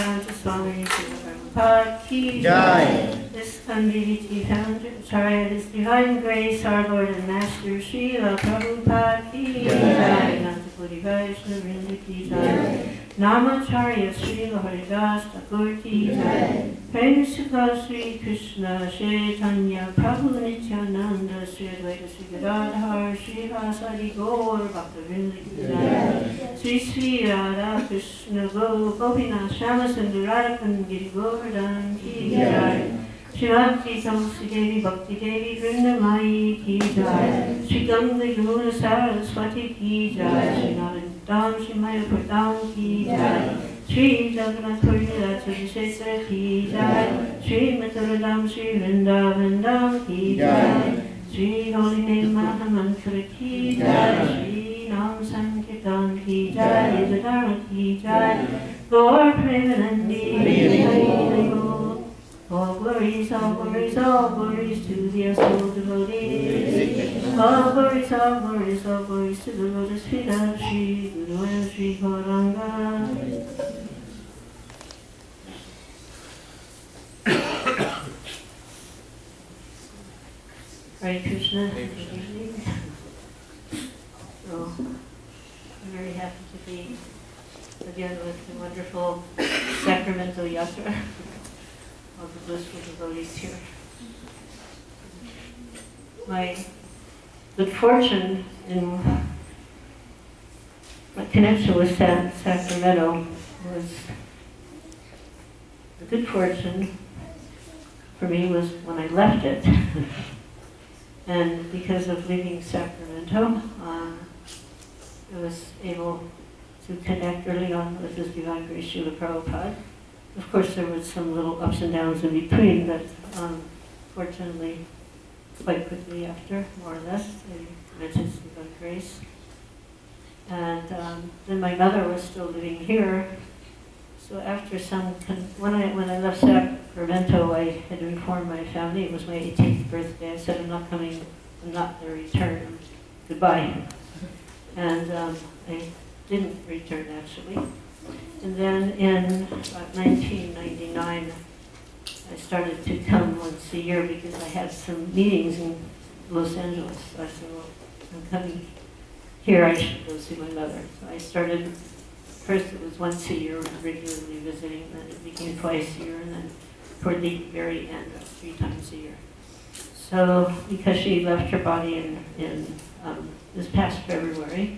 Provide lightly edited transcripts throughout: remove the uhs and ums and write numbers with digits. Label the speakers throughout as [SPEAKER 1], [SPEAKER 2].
[SPEAKER 1] Bhaktivedanta Swami Srila Prabhupada Ki Jai. This Kandiviti founder, His Divine Grace, our Lord and Master Srila Prabhupada Ki Jai. Nantapuri Vaishnava Vrinda Ki Jai. Namacharya Srila Haridas Thakur Ki Jai. Prem Sri Krishna Chaitanya Prabhu Nityananda Sri Advaita Sri Gadadhar Sri Vasadi Gaur Bhaktivinoda Ki Jai. Sri Sri Radha Krishna Gopinath Shyamasundar Radhakan Giri Govardhan Ki Jai. Sri Bhakti Tulsi Devi Bhakti Devi Vrindamai Ki Jai. Sri Ganga Yamuna Saraswati Ki Jai. Sri Narayana Sri Mayapurdam Ki Jai. Sri Jagannath Puri Rajashesara Ki Jai. Sri Matharadam Sri Vrindavandam Ki Jai. Sri Holy Name Mahamantra Ki Jai. Sri Nam Sankirtan Ki Jai. Yadadharma Ki Jai. Gaur Premanandi. All glories to the assembled devotees. All glories to the lotus feet of Sri Guru and Sri Gauranga. Hare Krishna. So, I'm very happy to be again with the wonderful Sacramento Yatra. All the blissful devotees here. My good fortune in my connection with Sacramento was, the good fortune for me was when I left it. And because of leaving Sacramento, I was able to connect early on with His Divine Grace Srila Prabhupada. Of course, there was some little ups and downs in between, but fortunately, quite quickly after, more or less, I met His Divine Grace. And then my mother was still living here. So after when I left Sacramento, I had informed my family it was my 18th birthday. I said, I'm not going to return. Goodbye. And I didn't return, actually. And then in about 1999, I started to come once a year because I had some meetings in Los Angeles. So I said, well, I'm coming here, I should go see my mother. So I started, first it was once a year, regularly visiting, then it became twice a year, and then toward the very end, 3 times a year. So because she left her body in this past February,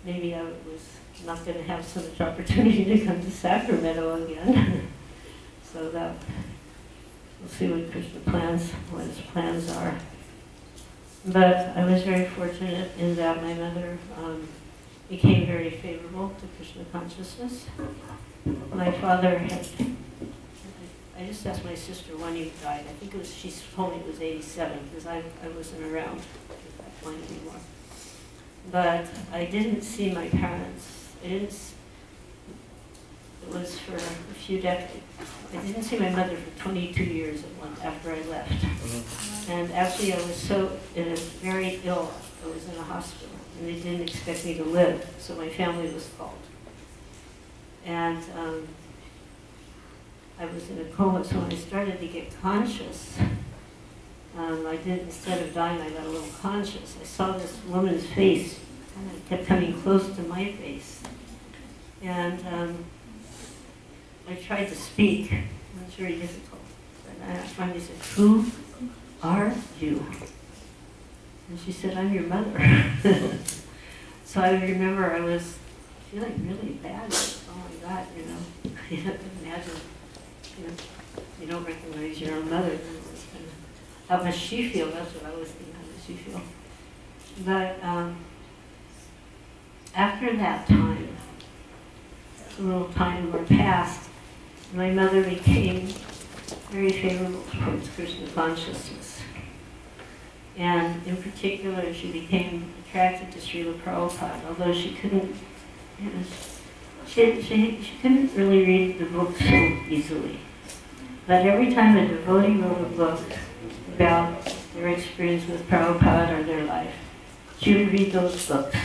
[SPEAKER 1] maybe I was not going to have so much opportunity to come to Sacramento again. So that we'll see what what his plans are. But I was very fortunate in that my mother became very favorable to Krishna consciousness. My father had, I just asked my sister when he died. I think she told me it was 87 because I wasn't around at that point anymore. But I didn't see my parents. It was for a few decades. I didn't see my mother for 22 years after I left. And actually I was very ill. I was in a hospital, and they didn't expect me to live, so my family was called. And I was in a coma, so when I started to get conscious, instead of dying, I got a little conscious. I saw this woman's face, and it kept coming close to my face. And I tried to speak. It was very difficult. And I finally said, "Who are you?" And she said, "I'm your mother." So I remember I was feeling really bad. Oh my God, you know, you have to imagine, you don't recognize your own mother. How does she feel? That's what I was thinking. How does she feel? But after that time, a little time were passed, my mother became very favorable towards Krishna consciousness. And in particular, she became attracted to Srila Prabhupada, although she couldn't, she couldn't really read the book so easily. But every time a devotee wrote a book about their experience with Prabhupada or their life, she would read those books,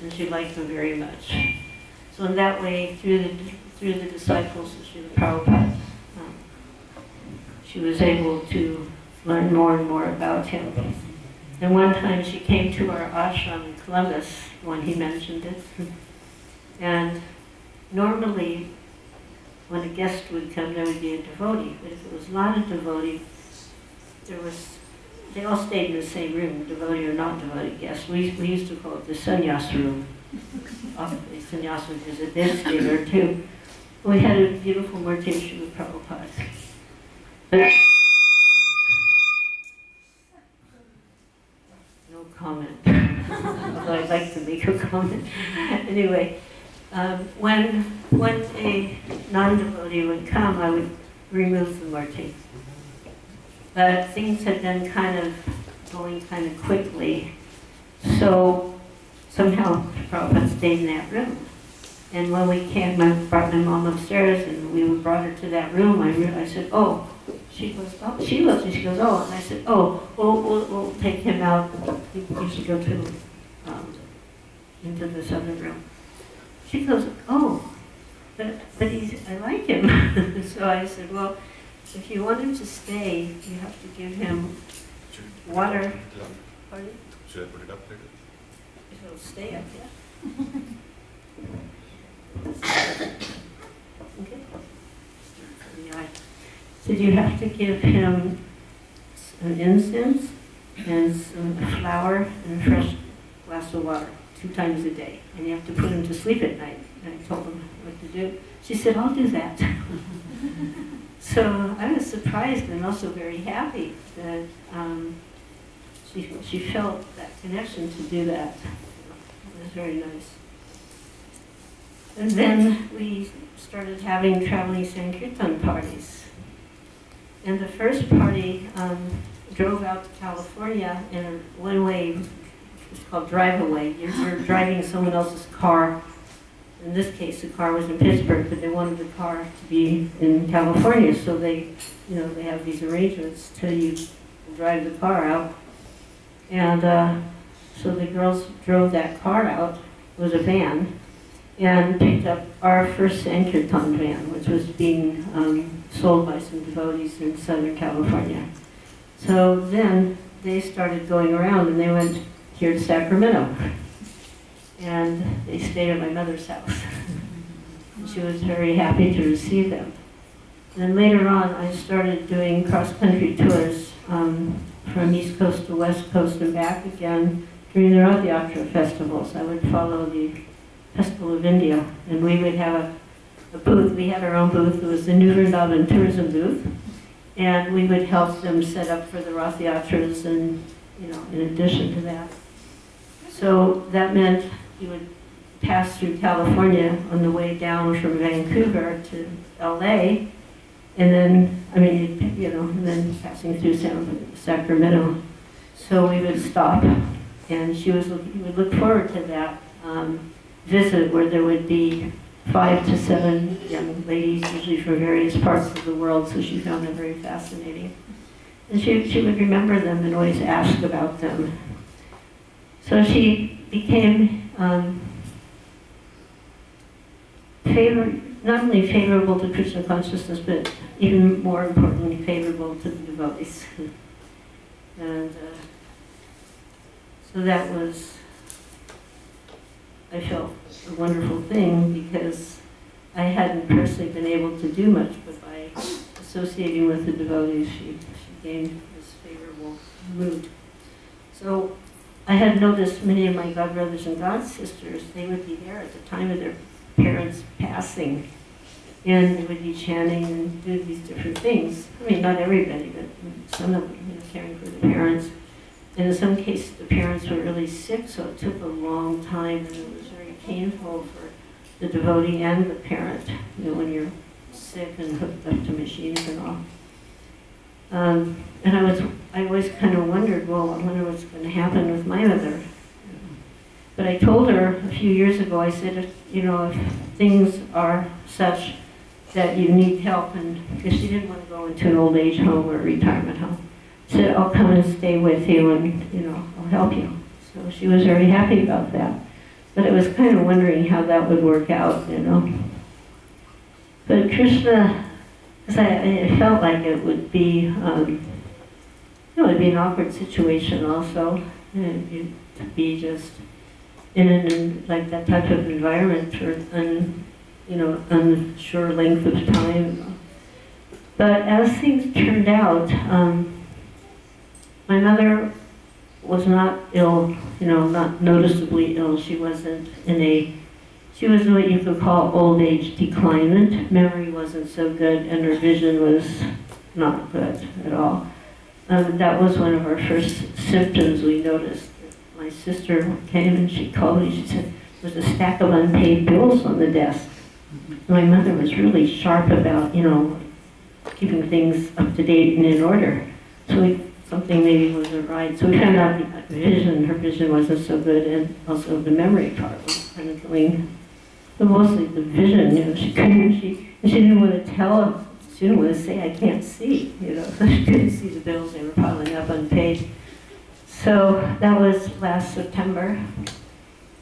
[SPEAKER 1] and she liked them very much. So in that way, through the disciples of Srila Prabhupada, she was able to learn more and more about him. And one time she came to our ashram in Columbus when he mentioned it. And normally, when a guest would come, there would be a devotee. But if it was not a devotee, they all stayed in the same room, devotee or not devotee guests. We used to call it the sannyas room. Often the sannyas would visit, they'd stay there too. We had a beautiful meditation with Prabhupada. No comment. Although I'd like to make a comment. Anyway, when a non-devotee would come, I would remove the murti. But things had been kind of going kind of quickly, so somehow Prabhupada stayed in that room. And when we came, I brought my mom upstairs, and we brought her to that room. I said, oh. She goes, oh. She looks, and she goes, oh. And I said, oh, we'll take him out. You should go to into this other room. She goes, oh, but I like him. So I said, well, if you want him to stay, you have to give him water. Pardon?
[SPEAKER 2] Should I put it up there?
[SPEAKER 1] If it'll stay up, yeah. Okay. Yeah, I said you have to give him an incense and some flour and a fresh glass of water 2 times a day. And you have to put him to sleep at night. And I told him what to do. She said, I'll do that. So I was surprised and also very happy that she felt that connection to do that. It was very nice. And then we started having traveling Sankirtan parties. And the first party drove out to California in a one-way, it's called drive-away. You're driving someone else's car. In this case, the car was in Pittsburgh, but they wanted the car to be in California, so they have these arrangements till you drive the car out. And so the girls drove that car out. It was a van, and picked up our first Sankirtan van, which was being sold by some devotees in Southern California. So then they started going around, and they went here to Sacramento. And they stayed at my mother's house. And she was very happy to receive them. Then later on, I started doing cross-country tours from East Coast to West Coast and back again during the Rath Yatra festivals. I would follow the Festival of India, and we would have a booth. We had our own booth. It was the New Vrindavan Tourism booth, and we would help them set up for the Rath Yatras, and in addition to that. So that meant you would pass through California on the way down from Vancouver to LA, and then, and then passing through Sacramento. So we would stop, and we would look forward to that visit where there would be 5 to 7 young ladies, usually from various parts of the world, so she found them very fascinating. And she would remember them and always ask about them. So she became not only favorable to Krishna consciousness, but even more importantly, favorable to the devotees. And so that was, I felt, a wonderful thing, because I hadn't personally been able to do much, but by associating with the devotees, she gained this favorable mood. So I had noticed many of my godbrothers and godsisters, they would be there at the time of their parents passing, and they would be chanting and do these different things. I mean, not everybody, but some of them, caring for the parents. And in some cases, the parents were really sick, so it took a long time, and it was very painful for the devotee and the parent, when you're sick and hooked up to machines and all. And I always kind of wondered, well, I wonder what's going to happen with my mother. But I told her a few years ago, I said, if things are such that you need help, and because she didn't want to go into an old age home or a retirement home, I said, I'll come and stay with you, and I'll help you. So she was very happy about that. But I was kind of wondering how that would work out, you know. But Krishna, because I felt like it would be, you know, it'd be an awkward situation also, and to be just in like that type of environment for you know, unsure length of time. But as things turned out, my mother was not ill, you know, not noticeably ill. She wasn't she was what you could call old age declinement. Memory wasn't so good and her vision was not good at all. That was one of our first symptoms we noticed. My sister came and she called me, she said, there's a stack of unpaid bills on the desk. My mother was really sharp about, you know, keeping things up to date and in order. So something maybe wasn't right. So we found out her vision wasn't so good, and also the memory part was kind of going, but mostly the vision, you know, she didn't want to tell, she didn't want to say, I can't see, you know, so she couldn't see the bills, they were piling up unpaid. So that was last September,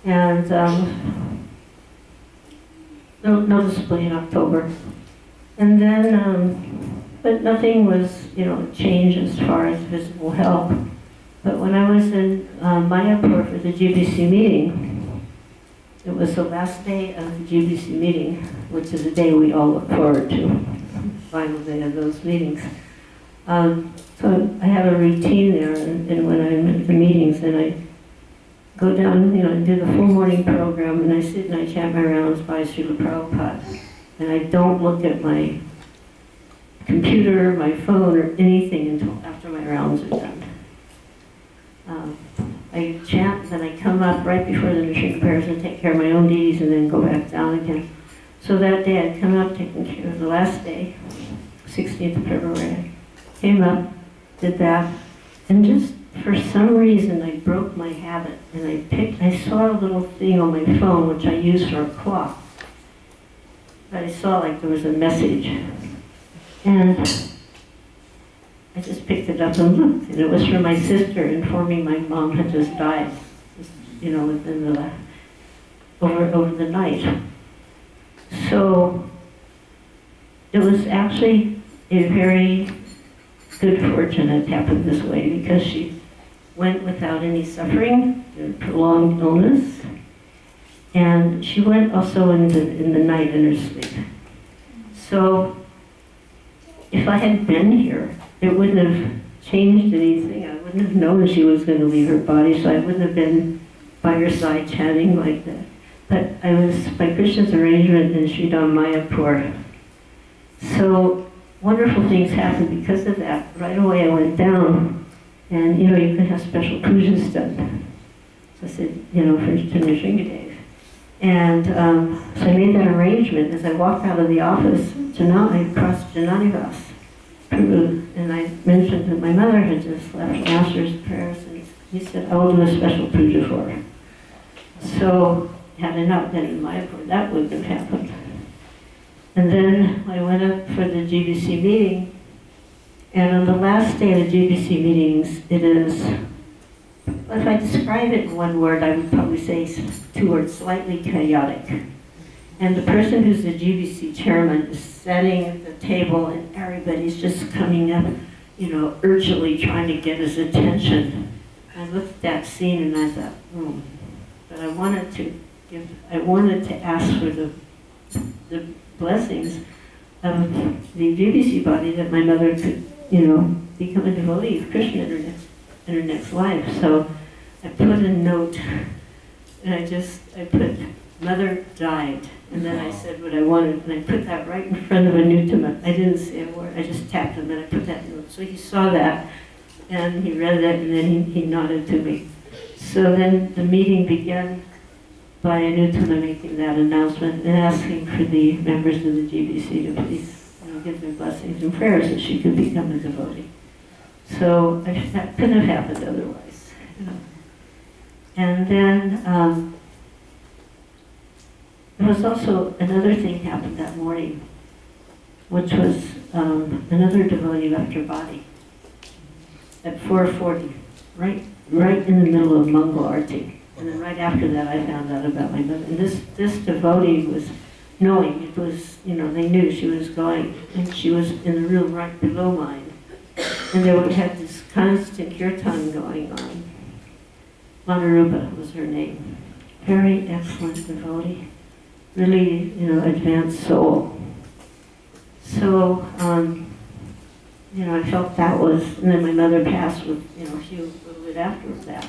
[SPEAKER 1] and noticeably in October. And then, but nothing was, you know, changed as far as visible health. But when I was in Mayapur for the GBC meeting, it was the last day of the GBC meeting, which is a day we all look forward to, final day of those meetings. So I have a routine there, and when I'm at the meetings, and I go down, you know, and do the full morning program, and I sit and I chant my rounds by Srila Prabhupada. And I don't look at my computer, my phone, or anything until after my rounds are done. I chant, then I come up right before the Nrsimha prayers and take care of my own duties, and then go back down again. So that day I come up taking care of the last day, 16th of February. I came up, did that, and just for some reason I broke my habit, and I saw a little thing on my phone, which I use for a clock. But I saw like there was a message, and I just picked it up and looked, and it was from my sister informing my mom had just died, you know, within the over the night. So it was actually a very good fortune it happened this way, because she went without any suffering, prolonged illness. And she went also in the night in her sleep. So if I had been here, it wouldn't have changed anything. I wouldn't have known she was going to leave her body, so I wouldn't have been by her side chatting like that. But I was by Krishna's arrangement in Sri Mayapur. So wonderful things happened because of that. Right away I went down, and you know, you could have special pujas done. So I said, you know, for Nrsimha Devi. And so I made that arrangement. As I walked out of the office, I crossed Jananivas, Prabhu, and I mentioned that my mother had just left Master's prayers, and he said, I will do a special puja for her. So had I not been in Mayapur, that wouldn't have happened. And then I went up for the GBC meeting, and on the last day of the GBC meetings, it is, if I describe it in one word, I would probably say 2 words, slightly chaotic. And the person who's the GBC chairman is sitting at the table, and everybody's just coming up, you know, urgently trying to get his attention. I looked at that scene and I thought, but I wanted to ask for the blessings of the GBC body, that my mother could, you know, become a devotee of Krishna in her next life. So I put a note, and I put, Mother died, and then I said what I wanted, and I put that right in front of Anutama. I didn't say a word, I just tapped him, and I put that note. So he saw that, and he read it, and then he nodded to me. So then the meeting began by Anutama making that announcement and asking for the members of the GBC to please, you know, give their blessings and prayers that she could become a devotee. So that couldn't have happened otherwise, you know. And then there was also another thing happened that morning, which was another devotee left her body at 4:40, right in the middle of Mangal Arati. And then right after that, I found out about my mother. And this devotee was knowing. It was, you know, they knew she was going, and she was in the room right below mine. And they would have this constant kirtan going on. Manarupa was her name. Very excellent devotee. Really, you know, advanced soul. So, you know, I felt that was, and then my mother passed with, you know, a little bit after that.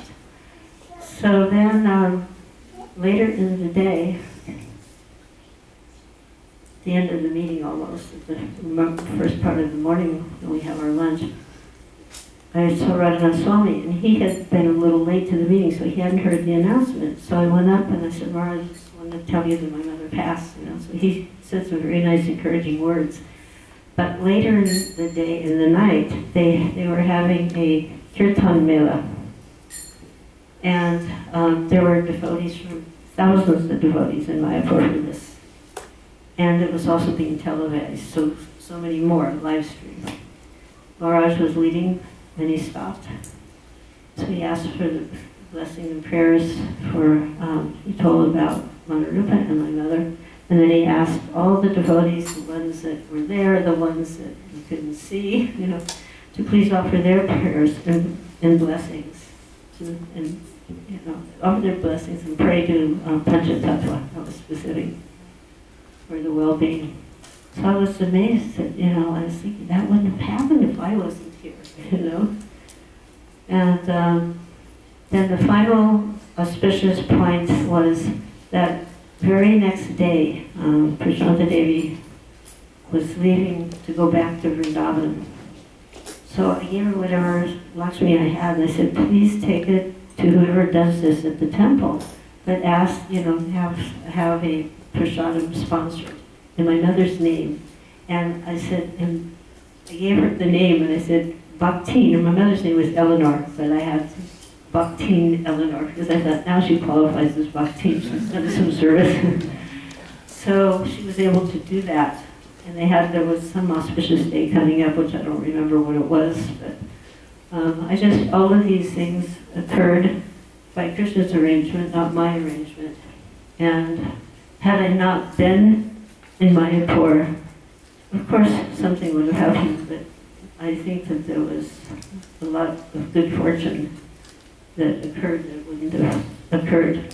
[SPEAKER 1] So then, later in the day, the end of the meeting almost, at the first part of the morning when we have our lunch, I saw Radhanath Swami, and he had been a little late to the meeting, so he hadn't heard the announcement. So I went up and I said, Maharaj, I just wanted to tell you that my mother passed, you know. So he said some very nice, encouraging words. But later in the day, in the night, they were having a kirtan mela. And there were devotees from, thousands of devotees in Mayapur for this. And it was also being televised, so many more live streams. Maharaj was leading, and he stopped. So he asked for the blessing and prayers for, he told about Manarupa and my mother. And then he asked all the devotees, the ones that were there, the ones that you couldn't see, you know, to please offer their prayers and blessings. And, you know, offer their blessings and pray to Panchatattva, that was specific, for the well-being. So I was amazed that, you know, I was thinking that wouldn't have happened if I wasn't here, you know. And then the final auspicious point was that very next day, Prashanta Devi was leaving to go back to Vrindavan. So I gave her whatever Lakshmi I had, and I said, please take it to whoever does this at the temple, but ask, you know, have a prasadam sponsored in my mother's name. And I said, and I gave her the name, and I said, Bhaktin, and my mother's name was Eleanor, but I had Bhaktin Eleanor, because I thought now she qualifies as Bhaktin, she's done some service. So she was able to do that. And there was some auspicious day coming up, which I don't remember what it was, but all of these things occurred by Krishna's arrangement, not my arrangement. And had I not been in Mayapur, of course something would have happened, but I think that there was a lot of good fortune that occurred that wouldn't have occurred.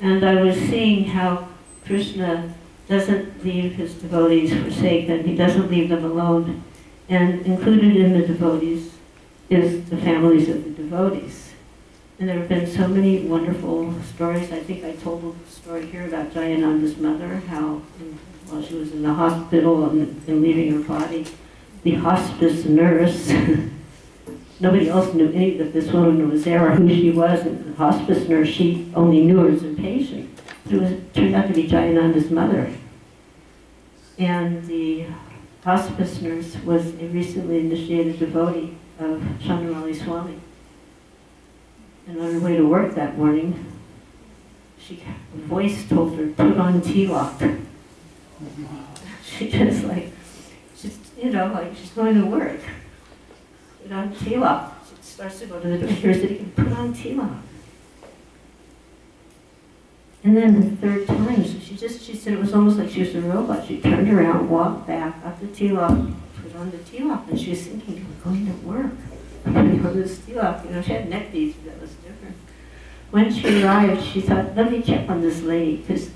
[SPEAKER 1] And I was seeing how Krishna doesn't leave his devotees forsaken, he doesn't leave them alone. And included in the devotees is the families of the devotees. And there have been so many wonderful stories. I think I told a story here about Jayananda's mother, how while she was in the hospital and leaving her body, the hospice nurse, nobody else knew that this woman was there or who she was, and the hospice nurse, she only knew her as a patient. It turned out to be Jayananda's mother. And the hospice nurse was a recently initiated devotee of Chandramauli Swami. And on her way to work that morning, a voice told her, put on tilak. She just you know, like she's going to work. Put on tilak. She starts to go to the door, hears it again, put on tilak. And then the third time, so she said it was almost like she was a robot. She turned around, walked back, got the tilak, put on the tilak, and she was thinking, I'm going to work. I'm going to go to this tilak. You know, she had neck beads, but that was different. When she arrived, she thought, let me check on this lady, because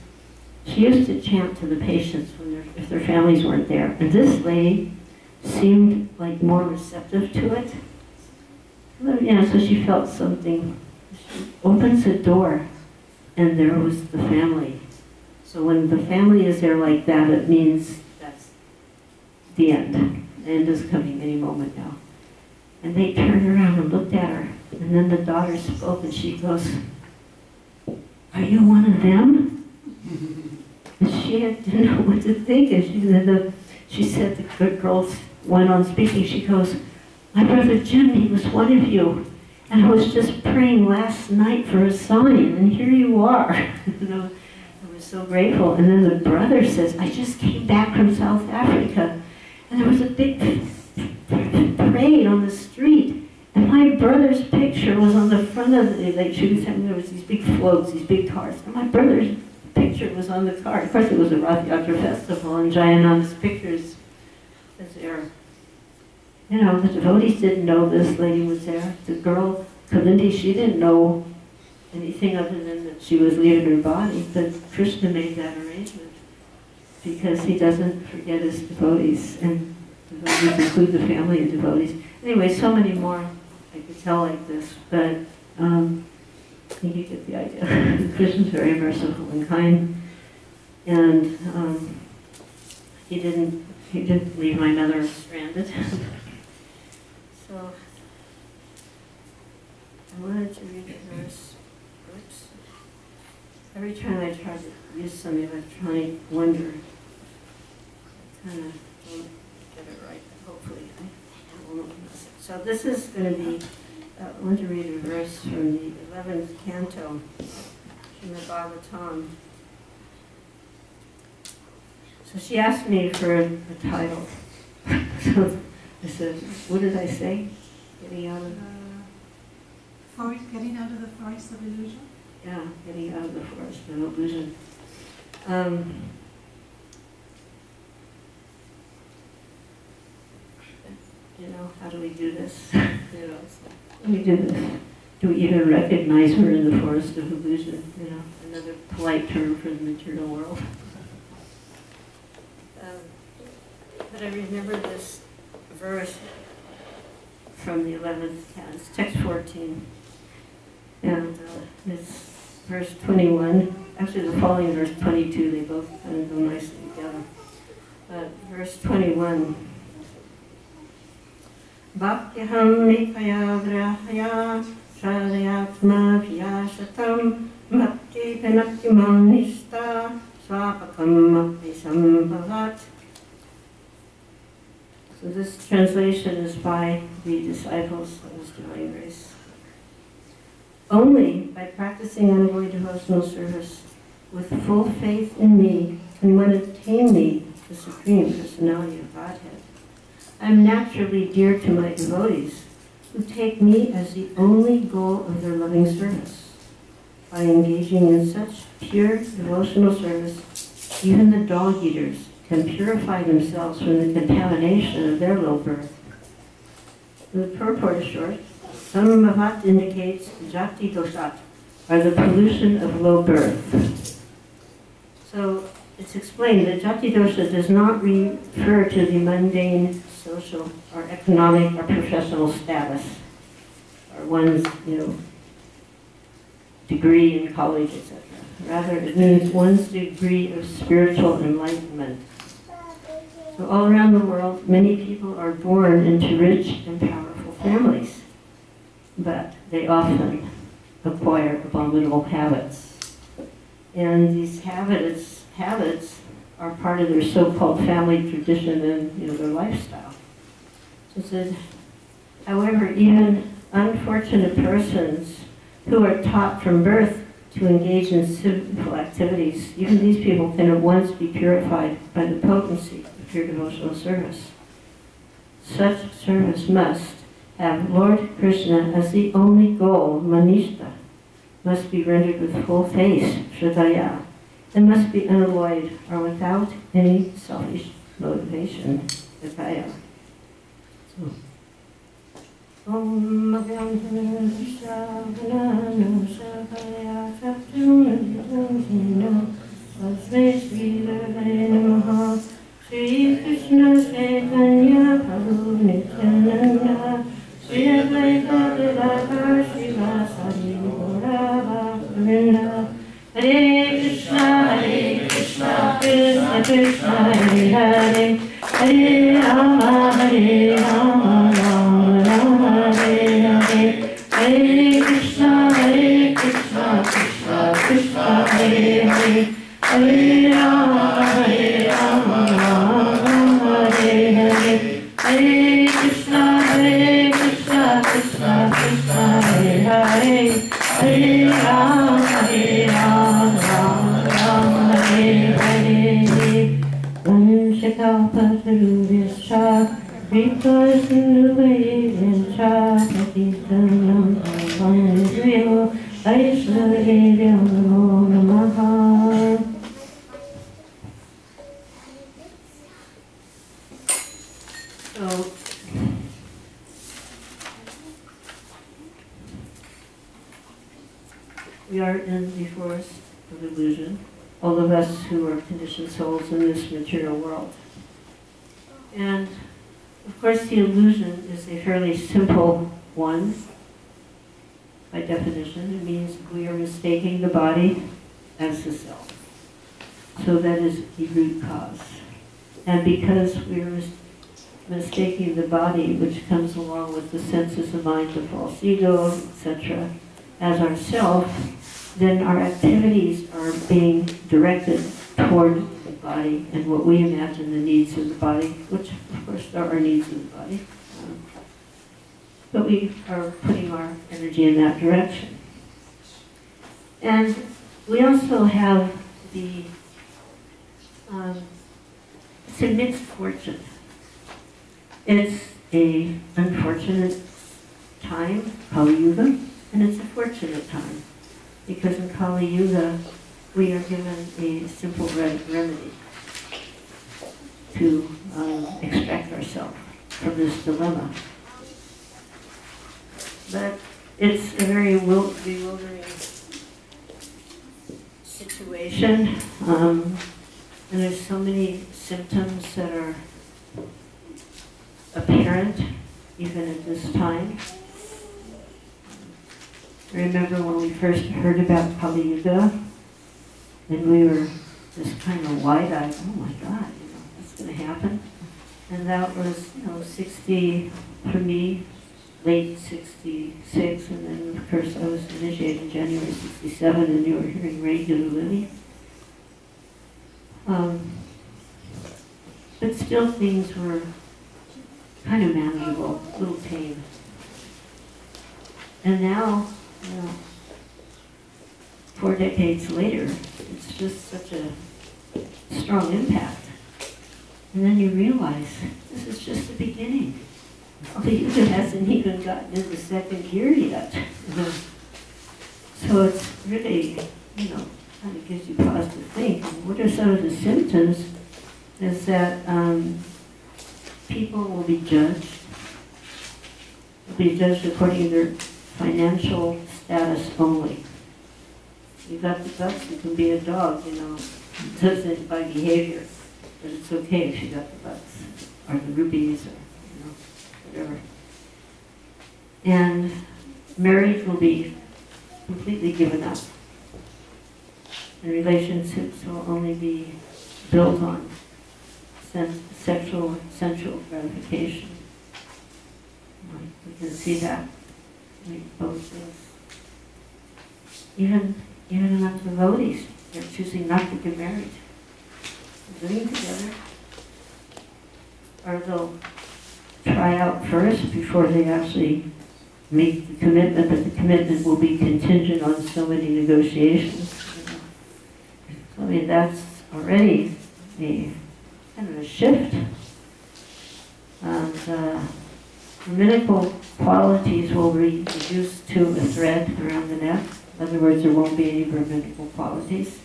[SPEAKER 1] she used to chant to the patients if their families weren't there. And this lady seemed like more receptive to it. You know, so she felt something. She opens the door, and there was the family. So when the family is there like that, it means that's the end. The end is coming any moment now. And they turned around and looked at her. And then the daughter spoke, and she goes, are you one of them? And she didn't know what to think. And she said the girl went on speaking. She goes, my brother Jim, he was one of you. And I was just praying last night for a sign, and here you are. You know, I was so grateful. And then the brother says, I just came back from South Africa, and there was a big parade on the street, and my brother's picture was on the front one of the, like she was saying, there was these big floats, these big cars, and my brother's picture was on the car. Of course, it was a Rath Yatra festival, and Jayananda's pictures was there. You know, the devotees didn't know this lady was there. The girl, Kalindi, she didn't know anything other than that she was leaving her body, but Krishna made that arrangement because he doesn't forget his devotees, and devotees include the family of devotees. Anyway, so many more I could tell like this, but I think you get the idea. Krishna's very merciful and kind, and he didn't leave my mother stranded. So I wanted to read the verse. Oops. Every time I try to use some electronic wonder, I kind of don't get it right, but hopefully I won't miss it. So this is going to be, I want to read a verse from the 11th canto, from the Bhagavatam. So she asked me for a title. So I said, what did I say? Getting out of
[SPEAKER 2] getting out of the forest of illusion?
[SPEAKER 1] Yeah, getting out of the forest of illusion. You know, how do we do this? You know, how do we do this? Do we even recognize we're in the forest of illusion? You know, another polite term for the material world. But I remember this verse from the 11th canto. It's text 14. And it's verse 21. Actually, the following verse 22, they both kind of go nicely together. But verse 21. Bhaktiham nikaya vrahaya shadayatma vyashatam bhakti penaktimanista swapakam bhakti sambhavat. So this translation is by the disciples of His Divine Grace. Only by practicing unavoided devotional service with full faith in me can one attain me, the Supreme Personality of Godhead. I am naturally dear to my devotees, who take me as the only goal of their loving service. By engaging in such pure devotional service, even the dog-eaters can purify themselves from the contamination of their low birth. The purport is short. Sammavat indicates jati dosat, or the pollution of low birth. So it's explained that jati dosha does not refer to the mundane social or economic or professional status, or one's, degree in college, etc. Rather, it means one's degree of spiritual enlightenment. So all around the world, many people are born into rich and powerful families, but they often acquire abominable habits. And these habits are part of their so-called family tradition and their lifestyle. So it says, however, even unfortunate persons who are taught from birth to engage in sinful activities, even these people can at once be purified by the potency of pure devotional service. Such service must have Lord Krishna as the only goal, manishta, must be rendered with full faith, shraddhaya, and must be unalloyed or without any selfish motivation, vikaya. So, Om Bhagavate Shavana Shavaya Satyam Vasme Sri Devaya Namaha Sri Krishna Chaitanya Prabhu Nityananda Sri Advaita Gadadhar Srivasadi Gaura Bhaktivinoda Hare Krishna Krishna Krishna Hare Hare Hare Rama Rama Rama Hare Hare Hare Krishna Krishna Krishna Hare Hare Hare Rama Rama Hare Hare Hare Krishna Krishna Krishna Hare Hare Hare Rama Rama Hare Hare Vanshakapatarubhyascha Because in the way in Chapatitanam Avanjo, Aishwarya Namaha. So, we are in the forest of illusion, all of us who are conditioned souls in this material world. And of course the illusion is a fairly simple one by definition. It means we are mistaking the body as the self. So that is the root cause. And because we are mistaking the body, which comes along with the senses of mind, the false ego, etc., as ourself, then our activities are being directed toward the body and what we imagine the needs of the body, which of course are our needs of the body. But we are putting our energy in that direction. And we also have the, it's a mixed fortune. It's an unfortunate time, Kali Yuga, and it's a fortunate time. Because in Kali Yuga, we are given a simple remedy to extract ourselves from this dilemma. But it's a very bewildering situation, and there's so many symptoms that are apparent even at this time. I remember when we first heard about Kali Yuga, and we were just kind of wide-eyed, oh my God, what's going to happen? And that was, 60, for me, late 66, and then of course I was initiated in January 67, and you were hearing regularly. But still things were kind of manageable, a little tame. And now, 4 decades later, it's just such a strong impact. And then you realize, this is just the beginning. Kali Yuga hasn't even gotten in the second year yet. So it's really, kind of gives you pause to think. And what are some of the symptoms? Is that people will be judged. They'll be judged according to their financial status only. You got the guts, you can be a dog, It doesn't by behavior, but it's okay if you got the guts, or the rupees, or whatever. And marriage will be completely given up. And relationships will only be built on sensual gratification. We can see that in both things. Even among devotees, they're choosing not to get married. They're living together, or they'll try out first before they actually make the commitment, but the commitment will be contingent on so many negotiations. So, that's already a kind of a shift. And Brahminical qualities will be reduced to a thread around the neck. In other words, there won't be any Brahminical qualities.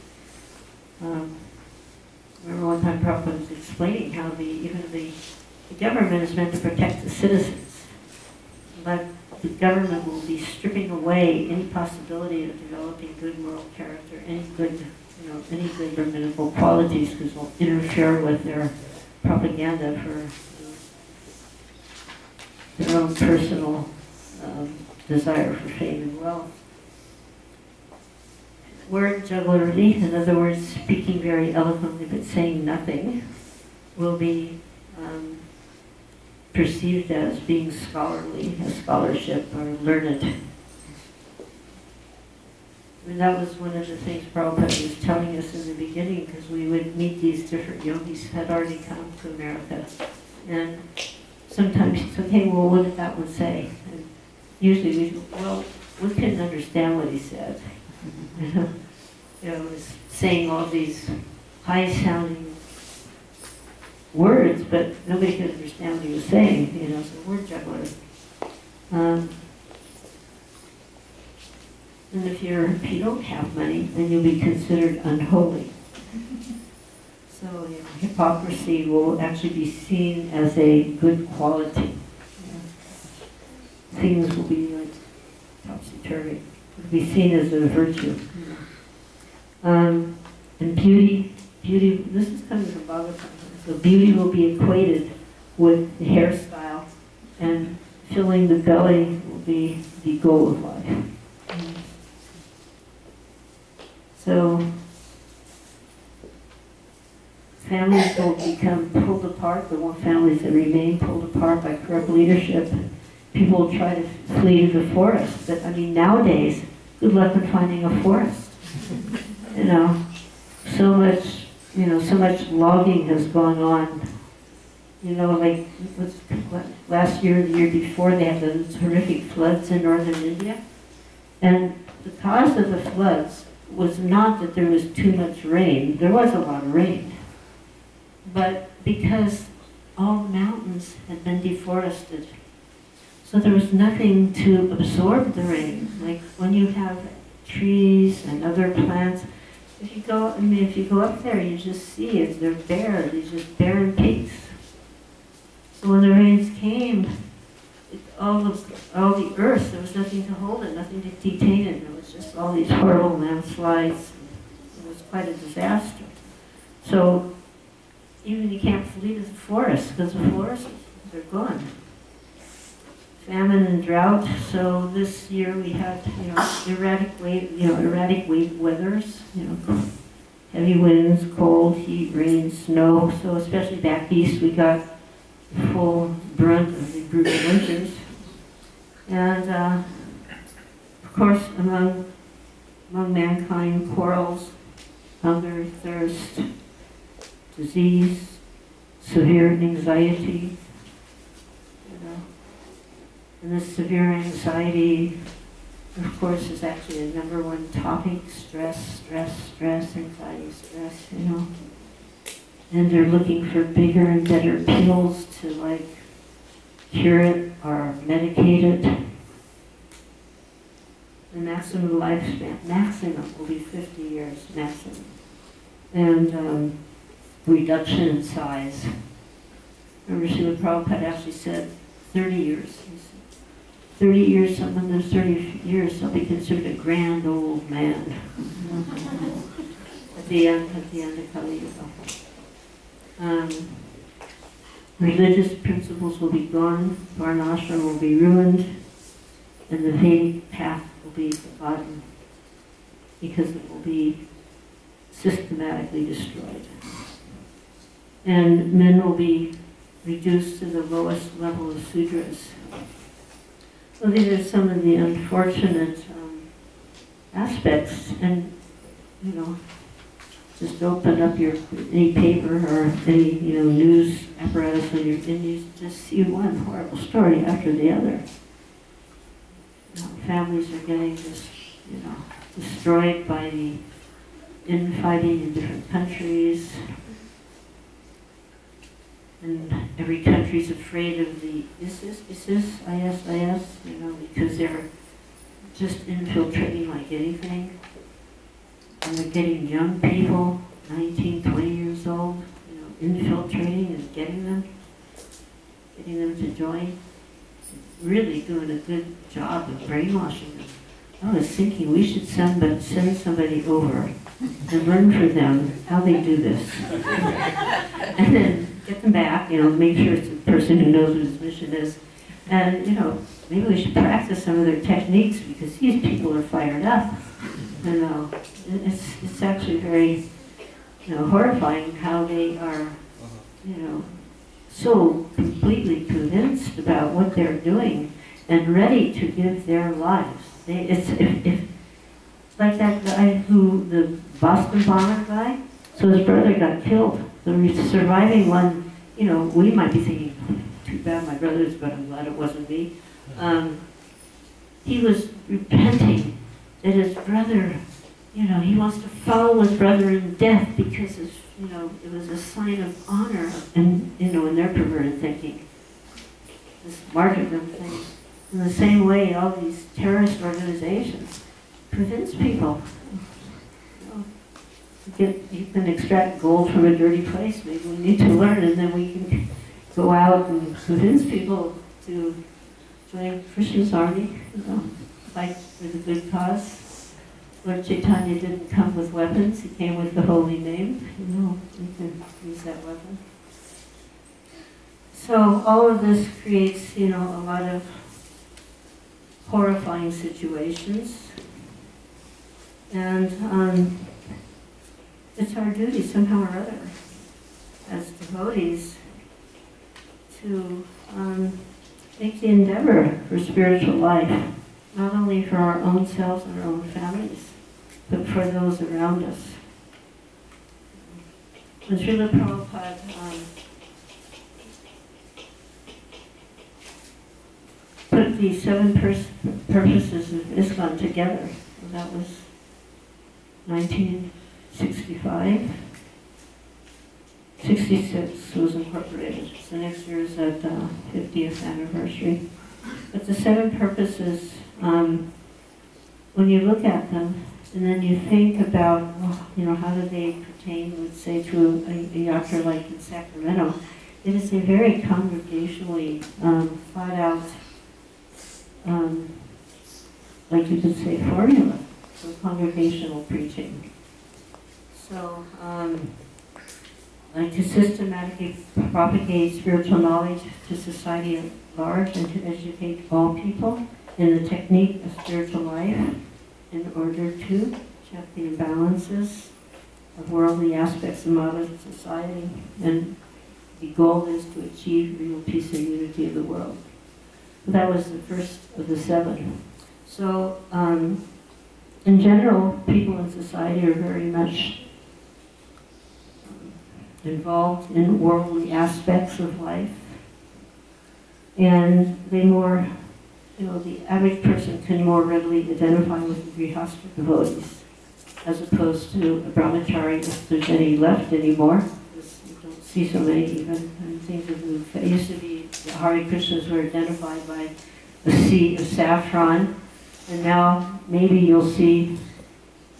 [SPEAKER 1] Remember one time Prabhupada was explaining how even the government is meant to protect the citizens, but the government will be stripping away any possibility of developing good moral character, any good Brahminical qualities, because it will interfere with their propaganda for their own personal desire for fame and wealth. Word jugglery, in other words, speaking very eloquently but saying nothing, will be perceived as being scholarly, as scholarship or learned. That was one of the things Prabhupada was telling us in the beginning, because we would meet these different yogis who had already come to America. And sometimes he said, okay, well, what did that one say? And usually we couldn't understand what he said. He was saying all these high-sounding words, but nobody could understand understand what he was saying, you know, it's a word juggler. And if you don't have money, then you'll be considered unholy. So, you know, hypocrisy will actually be seen as a good quality. You know. Things will be like topsy-turvy. It'll be seen as a virtue. You know. And beauty, this is coming from Bhagavatam. So beauty will be equated with the hairstyle, and filling the belly will be the goal of life. So families will become pulled apart. The more families that remain pulled apart by corrupt leadership, people will try to flee to the forest. But I mean, nowadays, good luck in finding a forest. You know, so much logging has gone on. You know, like last year, the year before, they had those horrific floods in northern India. And the cause of the floods was not that there was too much rain. There was a lot of rain. But because all mountains had been deforested. So there was nothing to absorb the rain. Like when you have trees and other plants, if you go up there, you just see it. They're bare. They're just barren peaks. So when the rains came, all the earth, there was nothing to hold it, nothing to detain it. It was just all these horrible landslides. It was quite a disaster. So even you can't flee to the forest, because the forests, they're gone. Famine and drought. So this year we had, erratic weathers. Heavy winds, cold, heat, rain, snow. So especially back east, we got the full brunt of the brutal winters. And of course, among mankind, quarrels, hunger, thirst, disease, severe anxiety. And this severe anxiety, of course, is actually a #1 topic: stress, anxiety, stress. And they're looking for bigger and better pills to cure it or medicate it. The maximum lifespan, will be 50 years, maximum. And reduction in size. Remember, Srila Prabhupada actually said 30 years. He said, 30 years, someone lives 30 years, they'll be considered a grand old man. at the end of Kali Yuga. Religious principles will be gone, Varnashram will be ruined, and the Vedic path will be forgotten because it will be systematically destroyed. And men will be reduced to the lowest level of Sudras. So these are some of the unfortunate aspects, and just open up any paper or any news apparatus on your and you just see one horrible story after the other. Families are getting just destroyed by the infighting in different countries, and every country's afraid of the ISIS, because they're just infiltrating like anything. And they're getting young people, 19, 20 years old, infiltrating and getting them to join. Really doing a good job of brainwashing them. I was thinking we should send somebody over and learn from them how they do this. And then get them back, make sure it's a person who knows what his mission is. And, maybe we should practice some of their techniques because these people are fired up. It's actually very, horrifying how they are, so completely convinced about what they're doing and ready to give their lives. It's like that guy the Boston bomber guy, so his brother got killed. The surviving one, we might be thinking, too bad my brother's, but I'm glad it wasn't me. He was repenting that his brother, he wants to follow his brother in death because his you know, it was a sign of honor, and you know, in their perverted thinking, this martyrdom thing. In the same way, all these terrorist organizations convince people. You can extract gold from a dirty place. Maybe we need to learn, and then we can go out and convince people to join Krishna's army, you know, fight for the good cause. Lord Chaitanya didn't come with weapons; he came with the holy name. You know, we can use that weapon. So all of this creates, you know, a lot of horrifying situations, and it's our duty somehow or other as devotees to make the endeavor for spiritual life, not only for our own selves and our own families, but for those around us. When Srila Prabhupada put the 7 purposes of ISKCON together, so that was 1965. 66 was incorporated. So next year is at 50th anniversary. But the 7 purposes, when you look at them, and then you think about, well, you know, how do they pertain, let's say, to a yatra like in Sacramento, it is a very congregationally thought out, like you could say, formula for congregational preaching. So, like to systematically propagate spiritual knowledge to society at large and to educate all people in the technique of spiritual life in order to check the imbalances of worldly aspects of modern society. And the goal is to achieve real peace and unity of the world. So that was the first of the 7. So, in general, people in society are very much involved in worldly aspects of life, and they more, you know, the average person can more readily identify with the Grihastha devotees as opposed to a brahmachari, if there's any left anymore. You don't see so many even, and things have moved. It used to be the Hare Krishnas were identified by a sea of saffron, and now maybe you'll see,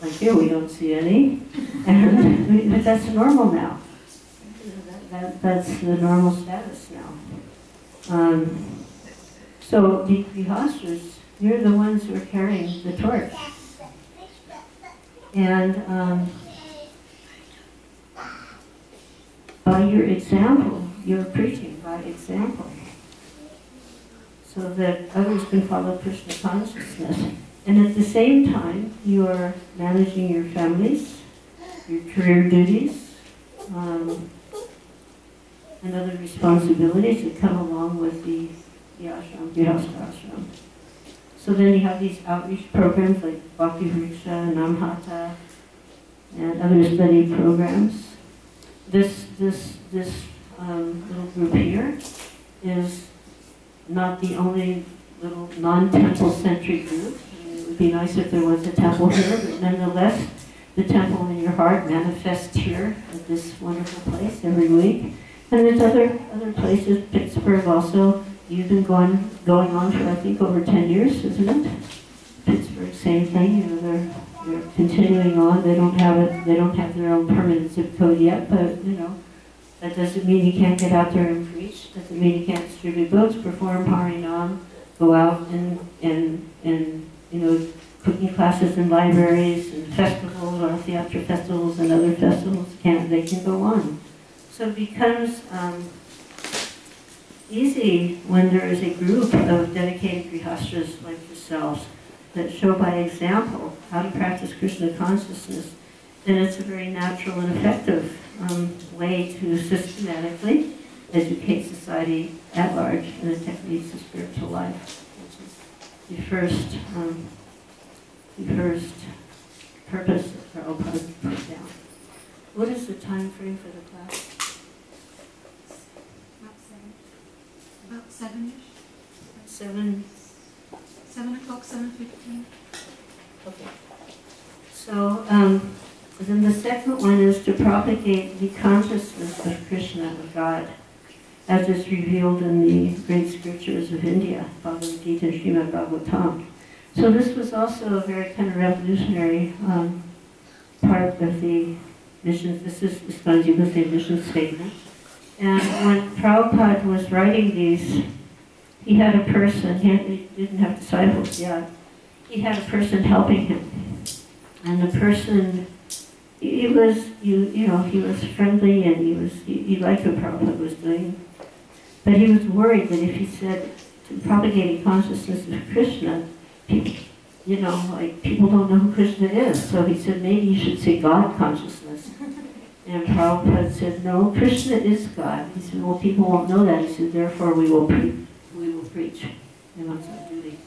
[SPEAKER 1] like here we don't see any, but that's normal now. That's the normal status now. So the Grihasthas, you're the ones who are carrying the torch. And by your example, you're preaching by example, so that others can follow Krishna consciousness. And at the same time, you are managing your families, your career duties, and other responsibilities that come along with the ashram, Grihastha ashram. So then you have these outreach programs like Bhakti Vriksha, Namhata, and other study programs. This little group here is not the only little non-temple centric group. I mean, it would be nice if there was a temple here, but nonetheless, the temple in your heart manifests here at this wonderful place every week. And there's other places, Pittsburgh also. You've been going on for, I think, over 10 years, isn't it? Pittsburgh, same thing. You know, they're continuing on. They don't have their own permanent zip code yet, but you know, that doesn't mean you can't get out there and preach. Doesn't mean you can't distribute books, perform Harinam, go out and you know, cooking classes in libraries and festivals, or theater festivals and other festivals. They can go on. So it becomes easy when there is a group of dedicated Grihasthas like yourselves that show by example how to practice Krishna consciousness. Then it's a very natural and effective way to systematically educate society at large in the techniques of spiritual life, which is the first purpose that Prabhupada put down. What is the time frame for the class?
[SPEAKER 2] About 7-ish.
[SPEAKER 1] 7
[SPEAKER 2] o'clock, 7:15.
[SPEAKER 1] Okay. So And then the second one is to propagate the consciousness of Krishna, of God, as is revealed in the great scriptures of India, Bhagavad Gita and Srimad Bhagavatam. So this was also a very kind of revolutionary part of the mission. This is Iskanji Buddha mission statement. And when Prabhupada was writing these, he had a person, he didn't have disciples yet, he had a person helping him. And the person, he was, you know, he was friendly and he liked what Prabhupada was doing. But he was worried that if he said, propagating consciousness of Krishna, people, you know, like people don't know who Krishna is. So he said, maybe you should say God consciousness. And Prabhupada said, no, Krishna is God. He said, well, people won't know that. He said, therefore we will preach. They want some duty.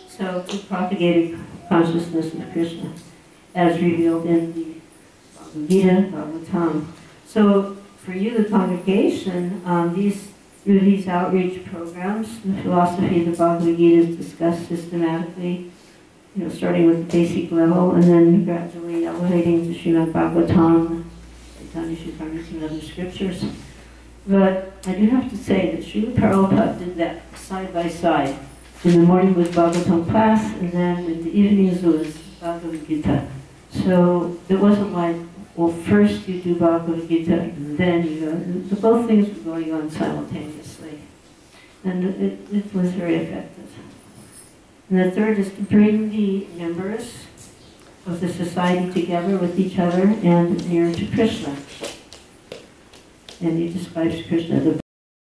[SPEAKER 1] So to propagating consciousness of Krishna, as revealed in the Bhagavad Gita, Bhagavatam. So for you, the congregation, through these outreach programs, the philosophy of the Bhagavad Gita is discussed systematically, you know, starting with the basic level and then gradually elevating to Srimad Bhagavatam, and other scriptures. But I do have to say that Srila Prabhupada did that side by side. In the morning was Bhagavatam class, and then in the evenings was Bhagavad Gita. So it wasn't like, well, first you do Bhagavad Gita, and then you go. So both things were going on simultaneously. And it was very effective. And the third is to bring the members of the society together with each other and near to Krishna. And he describes Krishna, the